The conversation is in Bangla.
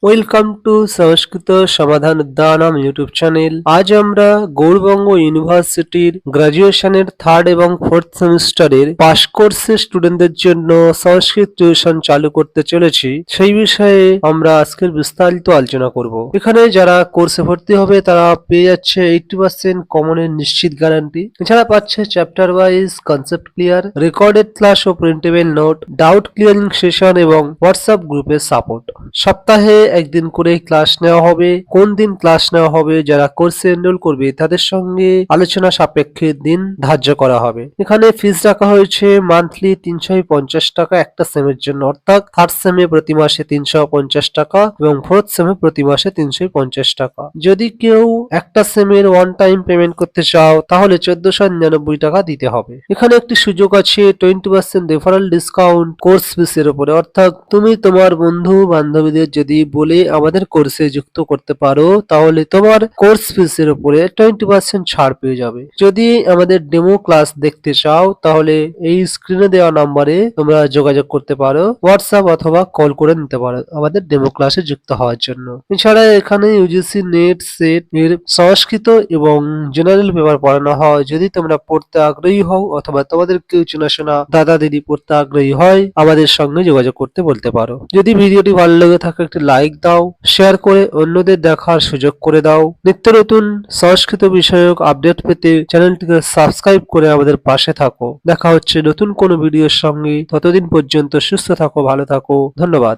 ওয়েলকাম টু সংস্কৃত সমাধান উদ্যানম ইউটিউব চ্যানেল। আজ আমরা গৌড়বঙ্গ ইউনিভার্সিটির গ্রাজুয়েশনের 3rd এবং 4th সেমিস্টারের পাস কোর্সের স্টুডেন্টদের জন্য সংস্কৃত টিউশন চালু করতে চলেছি। সেই বিষয়ে আমরা আজকের বিস্তারিত আলোচনা করব। এখানে যারা কোর্সে ভর্তি হবে তারা পেয়ে যাচ্ছে 80% কমনের নিশ্চিত গ্যারান্টি। এছাড়া পাচ্ছে chapter wise concept clear, recorded class ও printable note, doubt clearing session এবং হোয়াটসঅ্যাপ গ্রুপের সাপোর্ট। সপ্তাহে একদিন করে ক্লাস নেওয়া হবে। কোন দিন ক্লাস নেওয়া হবে, যারা কোর্সে এনরোল করবে তাদের সঙ্গে আলোচনা সাপেক্ষে দিন ধার্য করা হবে। এখানে ফিস রাখা হয়েছে মান্থলি 350 টাকা একটা সেমের জন্য, অর্থাৎ 3rd সেমে প্রতি মাসে 350 টাকা এবং 4th সেমে প্রতি মাসে 350 টাকা। যদি কেউ একটা সেমের ওয়ান টাইম পেমেন্ট করতে চাও তাহলে 1499 টাকা দিতে হবে। এখানে একটি সুযোগ আছে 20% রেফারেল ডিসকাউন্ট কোর্স ফিসের উপরে, অর্থাৎ তুমি তোমার বন্ধু বান্ধবীদের যদি বলে আমাদের কোর্সে যুক্ত করতে পারো তাহলে তোমার কোর্স ফিসের উপরে 20% ছাড় পেয়ে যাবে। যদি আমাদের ডেমো ক্লাস দেখতে চাও তাহলে এই স্ক্রিনে দেওয়া নম্বরে তোমরা যোগাযোগ করতে পারো, হোয়াটসঅ্যাপ অথবা কল করে নিতে পারো আমাদের ডেমো ক্লাসে যুক্ত হওয়ার জন্য। এছাড়া এখানে ইউজিসি নেট সেট এর সংস্কৃত এবং জেনারেল পেপার পড়ানো হয়। যদি তোমরা পড়তে আগ্রহী হও অথবা তোমাদের কেউ চেনাশোনা দাদা দিদি পড়তে আগ্রহী হয় আমাদের সঙ্গে যোগাযোগ করতে বলতে পারো। যদি ভিডিওটি ভালো লেগে থাকে একটি লাইক দাও, শেয়ার করে অন্যদের দেখার সুযোগ করে দাও। নিত্য নতুন সংস্কৃত বিষয়ক আপডেট পেতে চ্যানেলটিকে সাবস্ক্রাইব করে আমাদের পাশে থাকো। দেখা হচ্ছে নতুন কোনো ভিডিওর সঙ্গে, ততদিন পর্যন্ত সুস্থ থাকো, ভালো থাকো, ধন্যবাদ।